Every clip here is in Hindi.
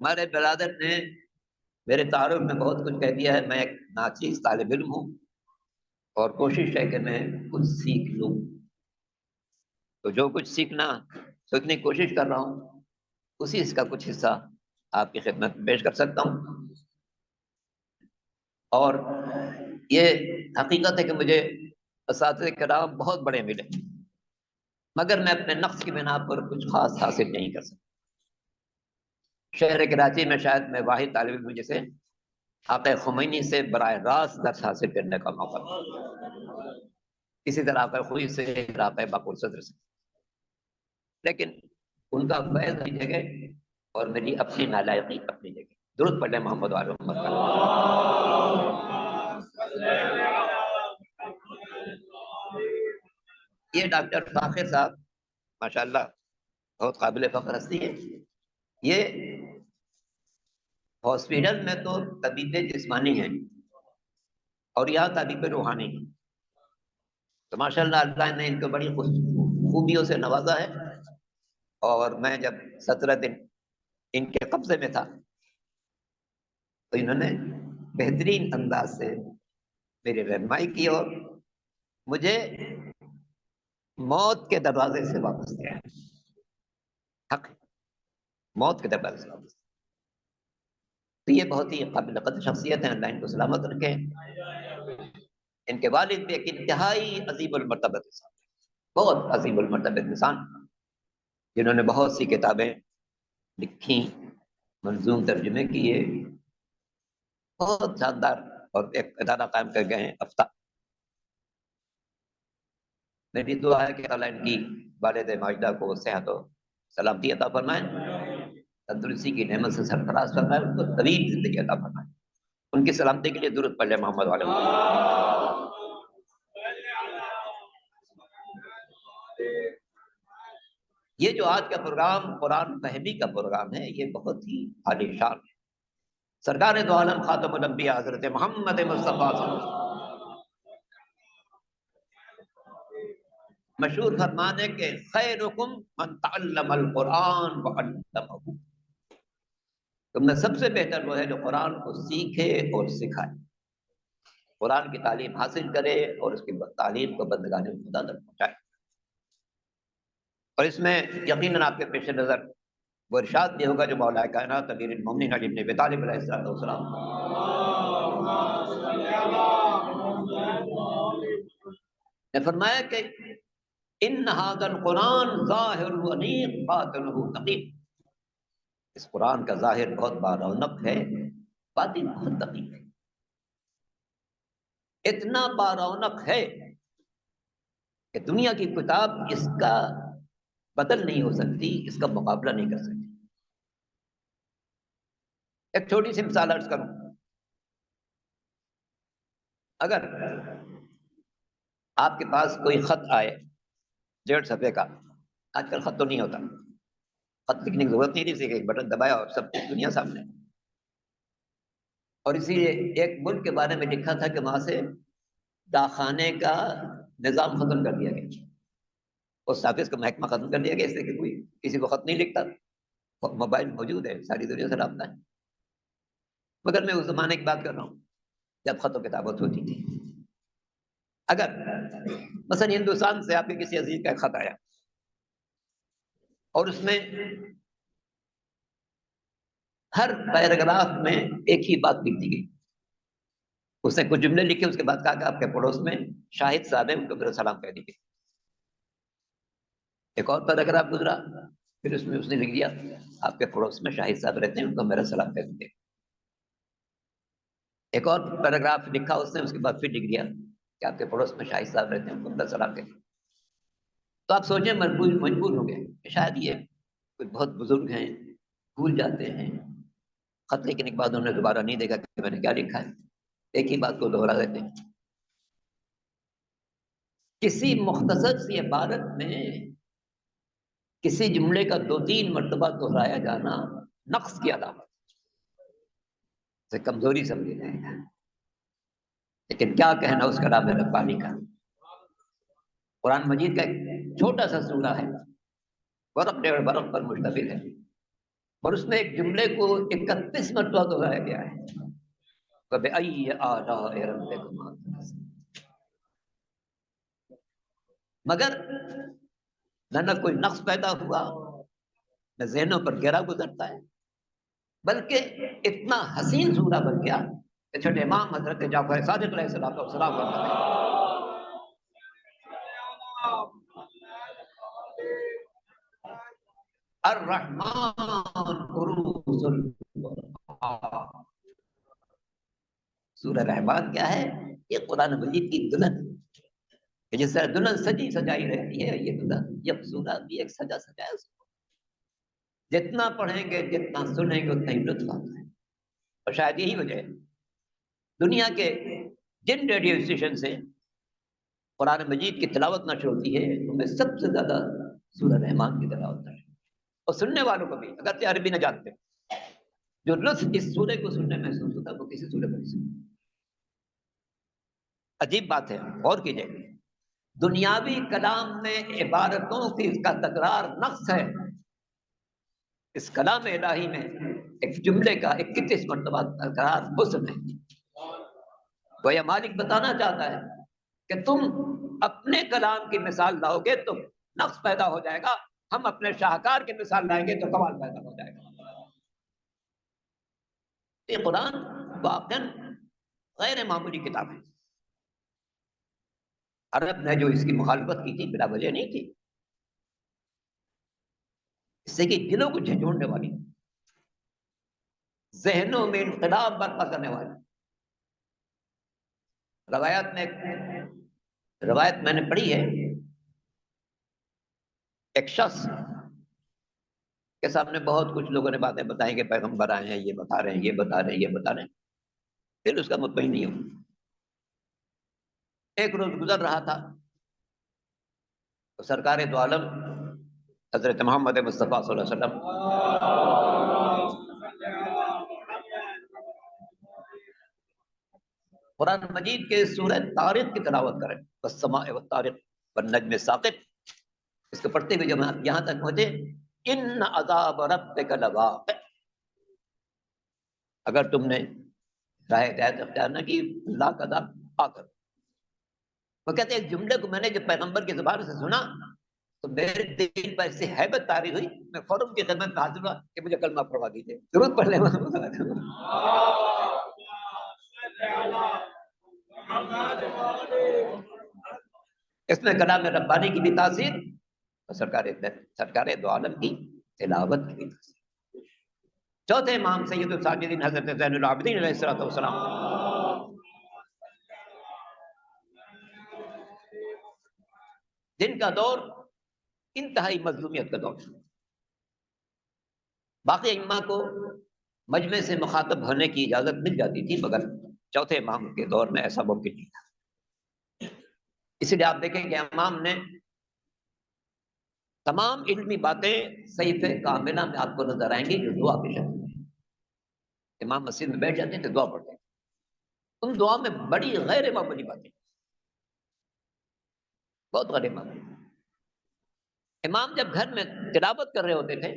हमारे ब्रदर ने मेरे तारुफ में बहुत कुछ कह दिया है। मैं एक नाचीज तालिब इल्म हूँ और कोशिश है कि मैं कुछ सीख लूँ। तो जो कुछ सीखने की कोशिश कर रहा हूँ, उसी इसका कुछ हिस्सा आपकी खिदमत में पेश कर सकता हूँ। और ये हकीकत है कि मुझे असातिज़े किराम बहुत बड़े मिले, मगर मैं अपने नफ्स की बिना पर कुछ खास हासिल नहीं कर सकता। शहर कराची में शायद मैं वाहिद तालिब इल्म हूं जिसे आक़ा खुमैनी से बराह रास्त दर्स हासिल करने का मौका मिला। इसी तरह आक़ा खुई से, आक़ा बकुर सदर से। लेकिन उनका फैज़ अपनी जगह और मेरी अपनी नालायकी अपनी जगह। दुरूद पढ़ लें मोहम्मद वाले मोहम्मद पर। ये डॉक्टर फाखिर साहब माशाअल्लाह बहुत काबिल फ़ख्र हस्ती है। ये हॉस्पिटल में तो तबीब जिस्मानी है और यहाँ तबीब रूहानी है। तो माशाअल्लाह अल्लाह ने इनको बड़ी खूबियों से नवाजा है। और मैं जब 17 दिन इनके कब्जे में था तो इन्होंने बेहतरीन अंदाज से मेरी रहनुमाई की और मुझे मौत के दरवाजे से वापस किया। हक मौत के दरवाजे से वापस। तो ये बहुत ही काबिल कदर शख्सियत है, अल्लाह इनको सलामत रखे। इनके वालिद भी एक इंतहाई अजीबुल मर्तबत इंसान, बहुत अजीबुल मर्तबत इंसान, जिन्होंने बहुत सी किताबें लिखी, मंजूम तर्जुमे किए, बहुत शानदार और एक अदारा कायम कर गए हैं अफ्ता। मेरी दुआ है कि अल्लाह इनकी वालिद माजिदा को सेहत और सलामती अता फरमाए, तंदुरुस्ती की नेमत से सरफराज फरमाए, उनको तवील जिंदगी अता फरमाए। उनकी सलामती के लिए दुरूद पढ़ ले मोहम्मद वाले मोहम्मद। ये जो आज का प्रोग्राम कुरान फहमी का प्रोग्राम है, ये बहुत ही आलीशान है। सरकार दो आलम खातमुल अंबिया हज़रत मोहम्मद मुस्तफ़ा मशहूर फरमाने के खैरुकुम मन तअल्लमल कुरान व अल्लमहु। तुम में सबसे बेहतर वो है जो कुरान को सीखे और सिखाए, कुरान की तालीम हासिल करे और उसकी तालीम को बंदगाने खुदा तक पहुँचाए। और इसमें यकीनन आपके पेश नज़र वो इरशाद भी होगा जो मौला कायनात अमीरुल मोमिनीन अली इब्न अबी तालिब अलैहिस्सलाम ने फरमाया कि इन हाज़ल कुरान ज़ाहिरुहु अनीक़ बातिनुहु दक़ीक़। इस कुरान का ज़ाहिर बहुत बारौनक है, बातिन बहुत दक़ीक़ है। इतना बारौनक है कि दुनिया की किताब इसका बदल नहीं हो सकती, इसका मुकाबला नहीं कर सकती। एक छोटी सी मिसाल अर्ज करूं। अगर आपके पास कोई खत आए 1.5 सफ़े का, आजकल खत तो नहीं होता, खत लिखने की जरूरत नहीं थी, सिर्फ एक बटन दबाया और सब कुछ दुनिया सामने। और इसीलिए एक मुल्क के बारे में लिखा था कि वहां से डाकखाने का निजाम खत्म कर दिया गया, पोस्ट ऑफिस का महकमा खत्म कर दिया गया, इसलिए कि कोई किसी को खत नहीं लिखता। मोबाइल मौजूद है, सारी दुनिया से रब्ता है। मगर मैं उस जमाने की बात कर रहा हूँ जब खत किताबत होती थी। अगर मसलन हिंदुस्तान से आपके किसी अजीज का खत आया और उसमें हर पैराग्राफ में एक ही बात लिख दी गई, उसने कुछ जुमले लिखे, उसके बाद कहा कि आपके पड़ोस में शाहिद साहब है, उनको मेरा सलाम कह दीजिए। एक और पैराग्राफ गुजरा, फिर उसमें उसने लिख दिया आपके पड़ोस में शाहिद साहब रहते हैं, उनको मेरा सलाम कह दीजिए। एक और पैराग्राफ लिखा उसने, उसके बाद फिर लिख दिया कि आपके पड़ोस में शाहिद साहब रहते हैं, उनको मेरा सलाम कह दीजिए। तो आप सोचें मजबूर हो गए कि शायद ये कोई बहुत बुजुर्ग हैं, भूल जाते हैं। खत लिखने के बाद उन्होंने दोबारा नहीं देखा कि मैंने क्या लिखा है, एक ही बात को दोहरा देते हैं। किसी मुख्तसर सी इबारत में किसी जुमले का 2-3 मरतबा दोहराया जाना नक्स की अलामत से कमजोरी समझी जाएगा। लेकिन क्या कहना उस कलाम रब्बानी का। कुरान मजीद का एक छोटा सा सूरा है, बरक़ 1.5 बरक़ पर मुश्तमिल है, और उसमें एक जुमले को 31 मरतबा दोहराया गया है, कभी आई आला रब्बिकुमा, मगर न कोई नक्श पैदा हुआ, न ज़हनों पर गिरा गुजरता है, बल्कि इतना हसीन सूरा बन गया कि छोटे इमाम हजरत जाफर सादिक अलैहिस्सलाम फरमाते हैं, अर्रहमान उरूजुल क़ुरआन। सूरह रहमान क्या है? ये कुरान मजीद की दुल्हन, जिस तरह दुल्हन सजी सजाई रहती है, ये दुल्हन ये सूरह भी एक सजा सजाया। जितना पढ़ेंगे, जितना सुनेंगे, उतना ही लुत्फ आता है। और शायद यही वजह है दुनिया के जिन रेडियो स्टेशन से कुरान मजीद की तिलावत नशर होती है, उनमें सबसे ज्यादा सूरह रहमान की तिलावत नशर, और सुनने वालों को भी अगर अरबी न जानते, जो लुत्फ इस सूरह को सुनने में महसूस होता है वो किसी सूरह में नहीं सुनते। अजीब बात है, गौर कीजिए, दुनियावी कलाम में इबारतों की इसका तकरार नक्श है, इस कलाम इलाही में एक जुमले का 31 मरतबा तकरार हुस्न है। गोया मालिक बताना चाहता है कि तुम अपने कलाम की मिसाल लाओगे तो नक्श पैदा हो जाएगा, हम अपने शाहकार की मिसाल लाएंगे तो कमाल पैदा हो जाएगा। ये कुरान वाकई गैर मामूली किताब है। अरब ने जो इसकी मुखालफत की थी बिला वजह नहीं थी, इससे कि दिलों को झंझोड़ने वाली, जहनों में इनकलाब बर्पा करने वाली। रवायत में रवायत मैंने पढ़ी है, एक शख्स के सामने बहुत कुछ लोगों ने बातें बताई कि पैगंबर आए हैं, ये बता रहे हैं, ये बता रहे हैं, ये बता रहे हैं, फिर उसका मुतमईन नहीं हो। एक रोज गुजर रहा था तो सरकार दो आलम हजरत मोहम्मद मुस्तफ़ा सल्लल्लाहु अलैहि वसल्लम कुरान मजीद के सूरह तारिक की तिलावत करें, बस समाए व तारिक व नज्म साक़िब, इसको पढ़ते हुए जब यहाँ तक पहुंचे, इन अज़ाब रब्बिक लवाक़ि, अगर तुमने राह हिदायत अख्तियार न की, अल्लाह का अज़ाब आकर। वो कहते हैं, एक जुमले को मैंने जब पैगंबर की ज़ुबान से सुना तो मेरे दिल पर ऐसी हैबत तारी हुई, मैं फौरन की खिदमत में हाजिर हुआ कि मुझे कलमा पढ़वा दीजिए, जरूरत पढ़ ले। इसमें कलाम रब्बानी की भी तासीर और सरकार दो आलम की तिलावत की भी तासीर। चौथे इमाम सैयदुल साजिदीन हज़रत ज़ैनुल आबिदीन अलैहिस्सलातु वस्सलाम, जिनका दौर इंतहाई मजलूमियत का दौर। बाकी इमाम को मजमे से मुखातब होने की इजाजत मिल जाती थी, मगर चौथे इमाम के दौर में ऐसा मुमकिन नहीं था। इसलिए आप देखें कि इमाम ने तमाम इल्मी बातें सहीफ़े कामिला में आपको नजर आएंगी जो दुआ की शक्ल में। इमाम मस्जिद में बैठ जाते थे, दुआ पढ़ते थे, उन दुआ में बड़ी गैर मामूली बातें, बहुत गैर मामूली। इमाम जब घर में तिलावत कर रहे होते थे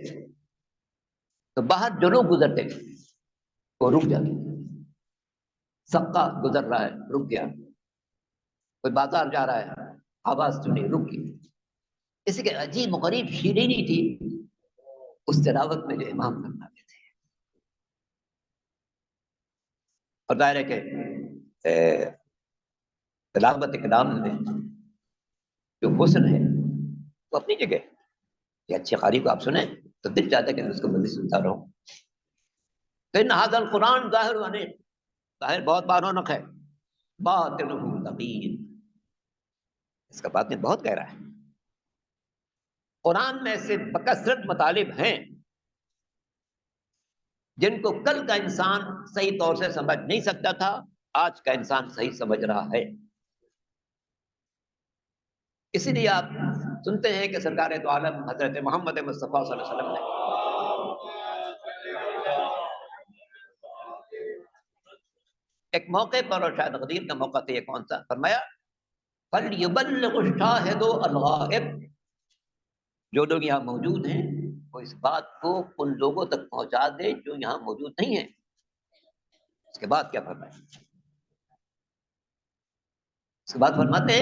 तो बाहर जो लोग गुजरते थे वो रुक जाते थे। सबका गुजर रहा है, रुक गया, कोई बाजार जा रहा है, आवाज सुनी, रुक गई। इसी के अजीब गरीब शीरीनी थी उस तिलावत में जो इमाम फरमाते थे। और दायरे के तिलावत कलाम में जो हुस्न है वो अपनी जगह। ये अच्छे कारी को आप सुने तो दिल चाहता है कि मैं उसको मज़ीद सुनता रहूं। तो इन हाज़ल कुरान ज़ाहिर वाने, ज़ाहिर बहुत बारोनक है, बातिनुहु दक़ीक़, इसका बातिन बहुत गहरा है। कुरान में से बकसरत मतालिब हैं जिनको कल का इंसान सही तौर से समझ नहीं सकता था, आज का इंसान सही समझ रहा है। इसीलिए आप सुनते हैं कि सरकार दो आलम हजरत मोहम्मद मुस्तफ़ा सल्लल्लाहु अलैहि वसल्लम ने एक मौके पर, और शायद गदीर का मौका था, ये कौन सा, फरमाया फलयुबल्लिगु शाहिदु अल-गाइब, जो लोग यहाँ मौजूद हैं वो इस बात को उन लोगों तक पहुंचा दे जो यहाँ मौजूद नहीं है। उसके बाद क्या फरमाए? उसके बाद फरमाते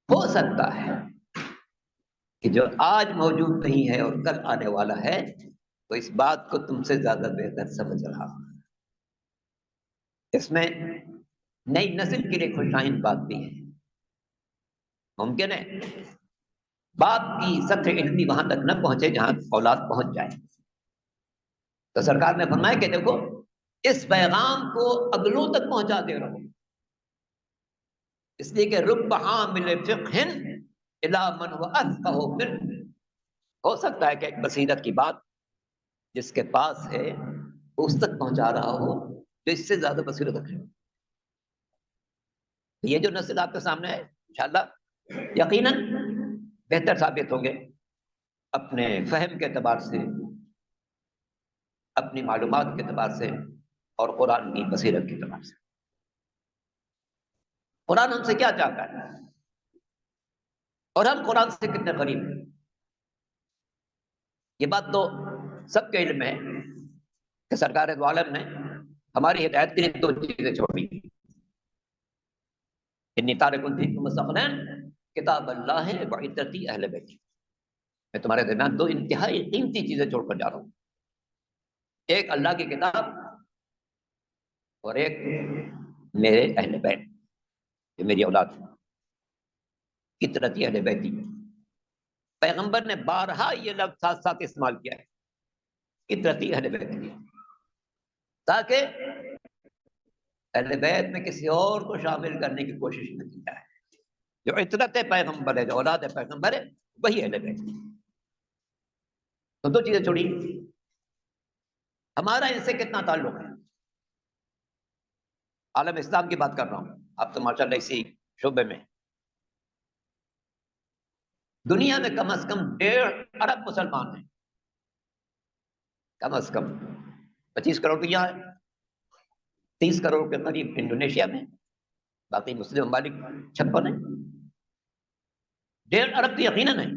हो सकता है कि जो आज मौजूद नहीं है और कल आने वाला है तो इस बात को तुमसे ज्यादा बेहतर समझ रहा हो। इसमें नई नस्ल के लिए खुशाइन बात भी है। मुमकिन है बाप की सत्र इल्मी वहां तक न पहुंचे जहां औलाद पहुंच जाए। तो सरकार ने फरमाया कि देखो, इस पैगाम को अगलों तक पहुंचा दे रहो, इसलिए कि रुब हामिल फिक़्हिन इला मन हुवा अफ़क़हु मिन्हु। हो सकता है कि एक बसीरत की बात जिसके पास है उस तक पहुंचा रहा हो जो इससे ज्यादा बसीरत रखे। ये जो नस्ल आपके सामने है इंशाअल्लाह यकीनन बेहतर साबित होंगे अपने फहम के एतबार से, अपनी मालूमात के एतबार से और कुरान की बसीरत के एतबार से। कुरान हमसे क्या चाहता है और हम कुरान से कितने करीब हैं, ये बात तो सबके इल्म है कि सरकार दो आलम ने हमारी हिदायत के लिए दो चीजें छोड़ी। इन्नी तारिकुन फीकुम मुस्तक़बिलन किताब अल्लाह व इत्तती अहले बैत। मैं तुम्हारे दरमियान दो इंतहाई कीमती चीजें छोड़कर जा रहा हूँ, एक अल्लाह की किताब और एक मेरे अहले बैत, जो मेरी औलाद इत्तती अहले बैती। पैगंबर ने बारहा ये लफ्ज साथ साथ इस्तेमाल किया है, इत्तती अहले बैती, ताकि अहले बैत में किसी और को शामिल करने की कोशिश न की जाए। जो इतरत पैगंबर है, जो औलाद है पैगंबर है, वही अहले बैत। तो दो चीजें छोड़ी, हमारा इनसे कितना ताल्लुक है। आलम इस्लाम की बात कर रहा हूं, आप तो माशाल्लाह इसी शोबे में। दुनिया में कम से कम 1.5 अरब मुसलमान हैं, कम से कम 25 करोड़ तो यहाँ है, 30 करोड़ के करीब इंडोनेशिया में, बाकी मुस्लिम ममालिक 56 है। 1.5 अरब तो यकीनन है,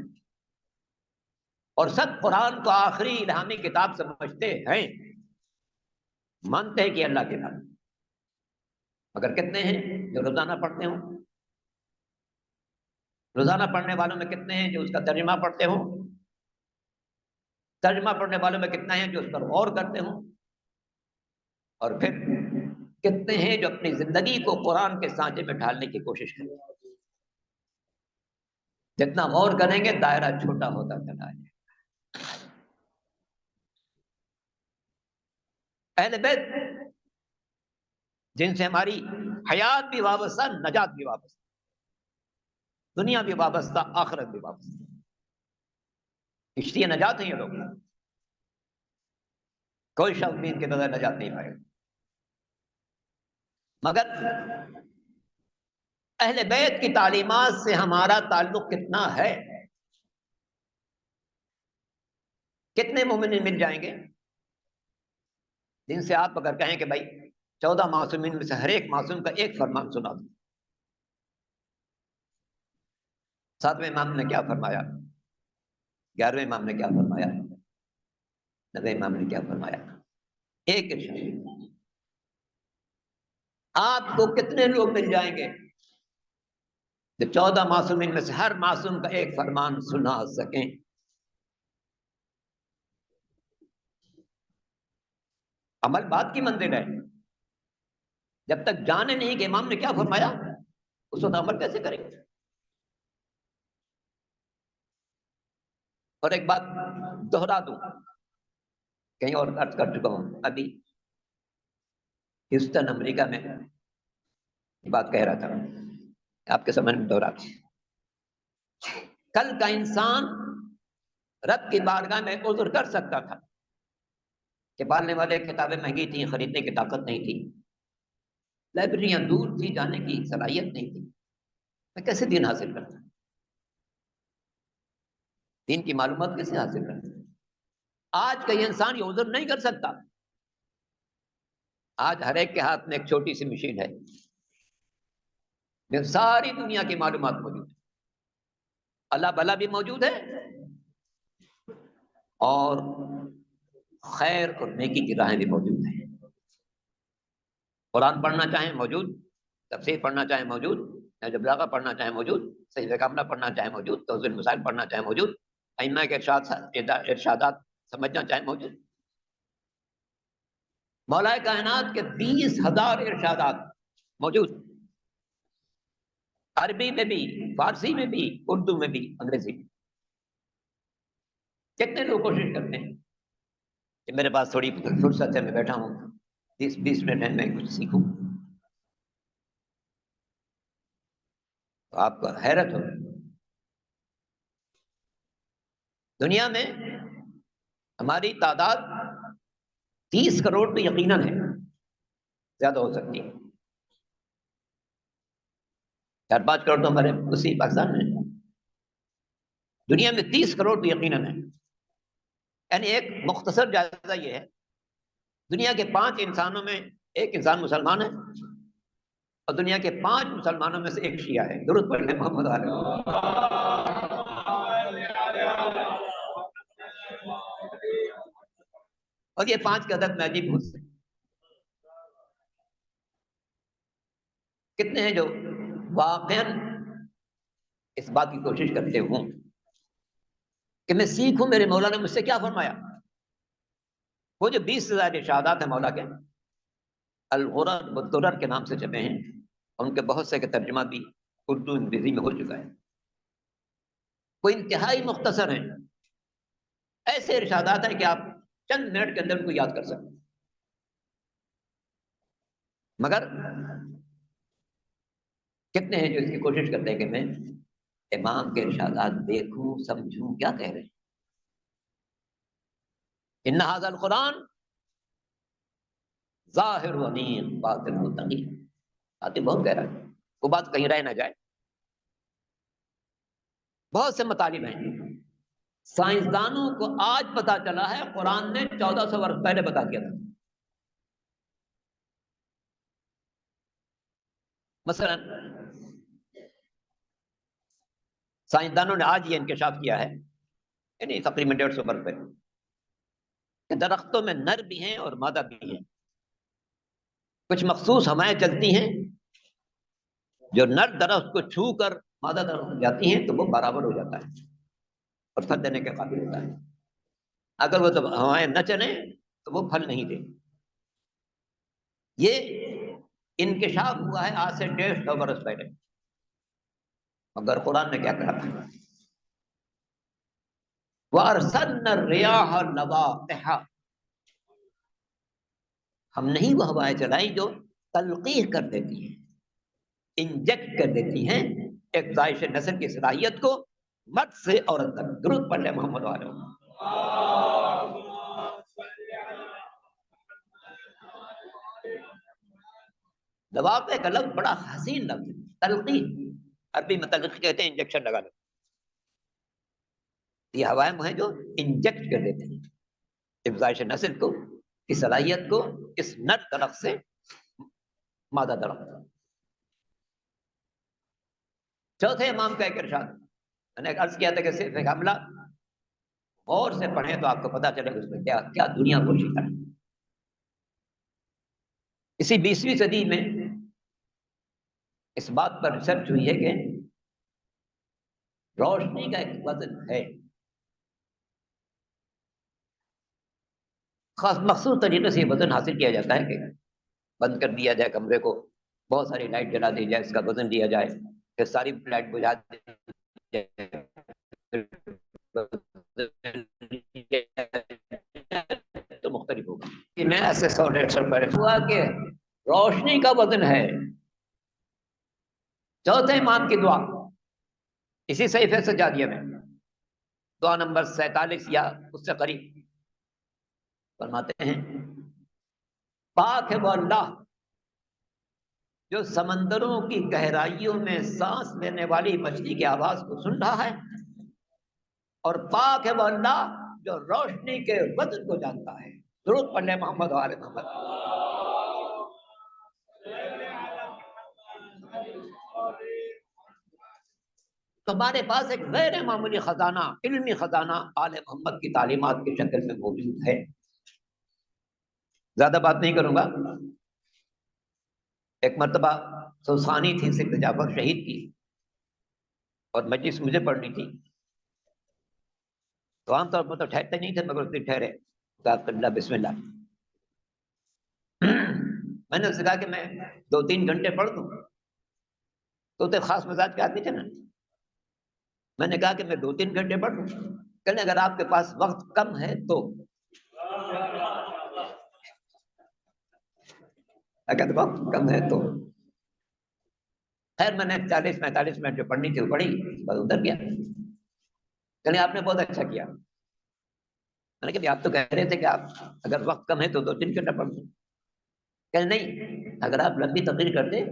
और सब कुरान को आखिरी इल्हामी किताब समझते हैं, मानते हैं कि अल्लाह के किताब। मगर कितने हैं जो रोजाना पढ़ते हो? रोजाना पढ़ने वालों में कितने हैं जो उसका तर्जुमा पढ़ते हो? तर्जुमा पढ़ने वालों में कितना है जो उस पर गौर करते हो? और फिर कितने हैं जो अपनी जिंदगी को कुरान के सांचे में ढालने की कोशिश करते हैं? जितना गौर करेंगे दायरा छोटा होता चला जाएगा। अहले बैत जिनसे हमारी हयात भी वाबस्ता, नजात भी वाबस्ता, दुनिया भी वाबस्ता, आखिरत भी वाबस्ता, किश्ती नजात है ये लोग। कोई शख्स भी इनके बगैर नजात नहीं पाएगा। मगर अहले बैत की तालीमात से हमारा ताल्लुक कितना है? कितने मोमिन मिल जाएंगे जिनसे आप अगर कहें कि भाई 14 मासूमीन में से हर एक मासूम का एक फरमान सुना दो? 7वें इमाम ने क्या फरमाया, 11वें इमाम ने क्या फरमाया, 9वें इमाम ने क्या फरमाया? एक इरशाद। आपको कितने लोग मिल जाएंगे जो 14 मासूमीन में से हर मासूम का एक फरमान सुना सकें? अमल बात की मंजिल है। जब तक जाने नहीं कि इमाम ने क्या फरमाया, उस वक्त अमल कैसे करेंगे? और एक बात दोहरा दूं, कहीं और अर्ज कर चुका हूं, अभी ह्यूस्टन अमेरिका में ये बात कह रहा था, आपके समझ में दोहरा। कल का इंसान रब की बारगाह में उज़्र कर सकता था कि पालने वाले किताबें महंगी थी, खरीदने की ताकत नहीं थी, लाइब्रेरियां दूर थी, जाने की सलाहियत नहीं थी, मैं कैसे दीन हासिल करता, दीन की मालूमात कैसे हासिल करता? आज का ये इंसान ये उज़्र नहीं कर सकता। आज हर एक के हाथ में एक छोटी सी मशीन है, में सारी दुनिया की मालूमात मौजूद है, अल्लाह भला भी मौजूद है और खैर और नेकी की राहें भी मौजूद हैं। कुरान पढ़ना चाहें मौजूद, तफसीर पढ़ना चाहें मौजूद, नहज बलागा पढ़ना चाहें मौजूद, सही कामना पढ़ना चाहें मौजूद, तौज़ील मसाइल पढ़ना चाहें मौजूद, अइम्मा के इरशादात समझना चाहें मौजूद। मौलाए कायनात के 20,000 इरशादात मौजूद, अरबी में भी, फारसी में भी, उर्दू में भी, अंग्रेजी में। कितने लोग कोशिश करते हैं कि मेरे पास थोड़ी फुर्सत है, मैं बैठा हूँ, 20 मिनट है, मैं कुछ सीखूं। तो आपको हैरत हो, दुनिया में हमारी तादाद 30 करोड़ तो यकीनन है, ज्यादा हो सकती है। 4-5 करोड़ तो हमारे उसी पाकिस्तान में। दुनिया में 30 करोड़ तो यकीनन है। यानी एक मुख्तसर जायजा ये है, दुनिया के 5 इंसानों में एक इंसान मुसलमान है और दुनिया के 5 मुसलमानों में से एक शिया है। दुरूद पढ़ लें मोहम्मद और ये 5 की अदद में अजीब भूत से कितने हैं जो वाकई इस बात की कोशिश करते हूं कि मैं सीखूं मेरे मौला ने मुझसे क्या फरमाया। वो जो 20,000 इरशादात है मौला के, अल गुरर व दुरर के नाम से छपे हैं, और उनके बहुत से के तर्जुमा भी उर्दू अंग्रेजी में हो चुका है। वो इंतहाई मुख्तसर है, ऐसे इरशादात हैं कि आप चंद मिनट के अंदर उनको याद कर सकते हैं। मगर कितने हैं जो इसकी कोशिश करते हैं कि मैं इमाम के इरशादात देखूं, समझूं क्या कह रहे हैं। इन्ना हाज़ल कुरान ज़ाहिर व अमीन बातिन मुत्तक़ी, बातें बहुत गहरा है, वो बात कहीं रह ना जाए। बहुत से मतालिब हैं, साइंसदानों को आज पता चला है कुरान ने 1400 वर्ष पहले बता दिया था। मसलन साइंसदानों ने आज ये इंकशाफ किया है, यानी तकरीबन 150 वर्ष पहले, कि दरख्तों में नर भी हैं और मादा भी हैं। कुछ मखसूस हवाएं चलती हैं जो नर दरख्त को छू कर मादा दरख्त जाती हैं तो वो बराबर हो जाता है और फल देने के काबिल होता है। अगर वो तो हवाएं न चले तो वो फल नहीं दे। ये इंकशाफ हुआ है आज से 150 वर्ष पहले। मगर कुरान ने क्या कहा था, वारसलना रियाह लवाक़िहा, हम नहीं वो हवाएं चलाई जो तलक़ीह कर देती हैं, इंजेक्ट कर देती हैं एक ज़ायश नस्ल की सलाहियत को मर्द से औरत तक। दुरूद पढ़ ले मोहम्मद वाले। लवाक़िह का लफ्ज़ बड़ा हसीन लफ्ज़ है, तलक़ीह अरबी में तलक़ीह कहते हैं, इंजेक्शन लगा लो। ये हवाएं हैं जो इंजेक्ट कर देते हैं इब्ज़ाइश नस्ल को, की सलाहियत को इस नर दरख्त से मादा दरख्त। चौथे इमाम का एक इरशाद, मैंने अर्ज किया था कि सिर्फ एक हमला गौर से पढ़ें तो आपको पता चलेगा उसमें क्या क्या दुनिया को शिकन है। इसी 20वीं सदी में इस बात पर रिसर्च हुई है कि रोशनी का एक वजन है, खास मखसूस तरीके से वजन हासिल किया जाता है कि बंद कर दिया जाए कमरे को, बहुत सारी लाइट जला दी जाए, इसका वजन दिया जाए, फिर सारी लाइट बुझा दी जाए, तो मुख्तलिफ होगा। मैं ऐसे 100-150 पर हुआ कि रोशनी का वजन है। चौथे इमाम की दुआ इसी सहीफे से जादिया में दुआ नंबर 47 या उससे करीब फरमाते हैं, पाक है वो अल्लाह जो समंदरों की गहराइयों में सांस लेने वाली मछली की आवाज को सुन रहा है, और पाक है वो अल्लाह जो रोशनी के वजन को जानता है। दुरूद पढ़ ले मोहम्मद वाले मोहम्मद। हमारे पास एक गैर मामूली खजाना, इल्मी खजाना आले मोहम्मद की तालीमात की शक्ल में मौजूद है। ज्यादा बात नहीं करूंगा। एक मरतबा सुसानी थी सिद्ध जाफर शहीद की, और मजलिस मुझे पढ़नी थी। तो आमतौर पर तो ठहरते नहीं थे, मगर उस दिन ठहरे। बिस्मिल्लाह। मैंने उससे कहा कि मैं 2-3 घंटे पढ़ दूं। तो खास मिजाज के आदमी थे ना। मैंने कहा कि मैं 2-3 घंटे पढ़ लूं। कहने अगर आपके पास वक्त कम है तो। अगर वक्त कम है तो खैर मैंने 40-45 मिनट जो पढ़नी थी वो पढ़ी, बस उधर गया। कहने आपने बहुत अच्छा किया। मैंने कहा आप तो कह रहे थे कि आप अगर वक्त कम है तो 2-3 घंटे पढ़ लो। कहने नहीं, अगर आप लंबी तकरीर करते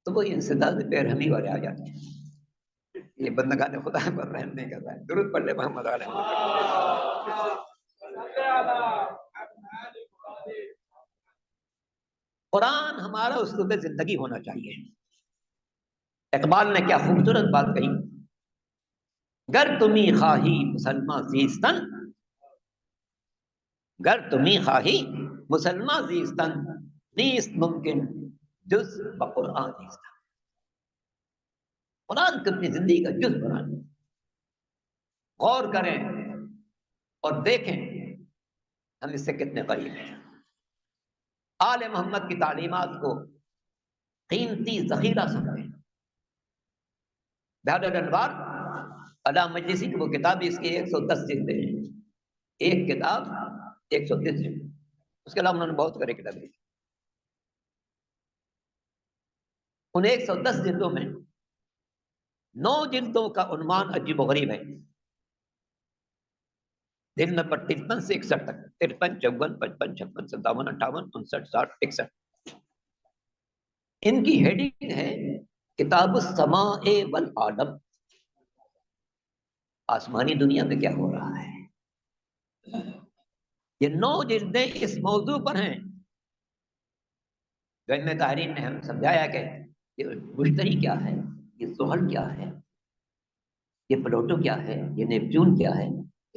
तो वो इंसदाद बेरहमी वाले आ जाते हैं। ये बंदगाने खुदा पर रहम नहीं कर रहा है। दुरूद पढ़ ले मोहम्मद कुरान हमारा उस्लूब जिंदगी होना चाहिए। इकबाल ने क्या खूबसूरत बात कही, गर तुम्ही खाही मुसलमान जीस्तन, गर तुम्ही खाही मुसलमान जीस्तन, नीस्त मुमकिन जुज बकुरान जीस्तन। कुरान को अपनी जिंदगी का जुज बना लें, गौर करें और देखें हम इससे कितने करीब हैं। आले मोहम्मद की तालीमात को कीमती जखीरा समझें। बहरुल अनवार अला मजलिसी की वो किताब, इसकी 110 जिल्दें हैं। एक किताब 130 जिल्द। उसके अलावा उन्होंने बहुत सारी किताबें लिखी। उन 110 जिल्दों में 9 जिल्दों का उन्वान अजीब गरीब है। दिन नंबर 53 से 61 तक, 53, 54, 55, 56, 57, 58, 59, 60, 61। इनकी हेडिंग है किताब समाए वल आलम, आसमानी दुनिया में क्या हो रहा है। ये 9 जिल्दें इस मौजू पर हैं। गैम तारीन ने हम समझाया कि ये मुश्तरी क्या है, ये ज़ुहल क्या है, ये प्लूटो क्या है, ये नेपच्यून क्या है,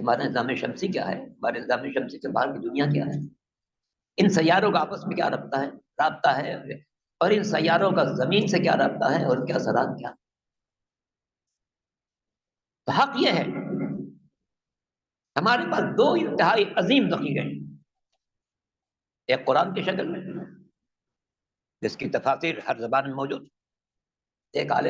हमारा निज़ाम शमसी क्या है, हमारे निज़ाम शमसी से बाहर की दुनिया क्या है, इन सैयारों का आपस में क्या राब्ता है, और इन सैयारों का जमीन से क्या राब्ता है, और क्या असरात क्या। तो हक ये है हमारे पास 2 इंतहाई अजीम ज़ख़ीरे हैं। एक कुरान की शक्ल में जिसकी तफासिर हर ज़बान में मौजूद, एक आले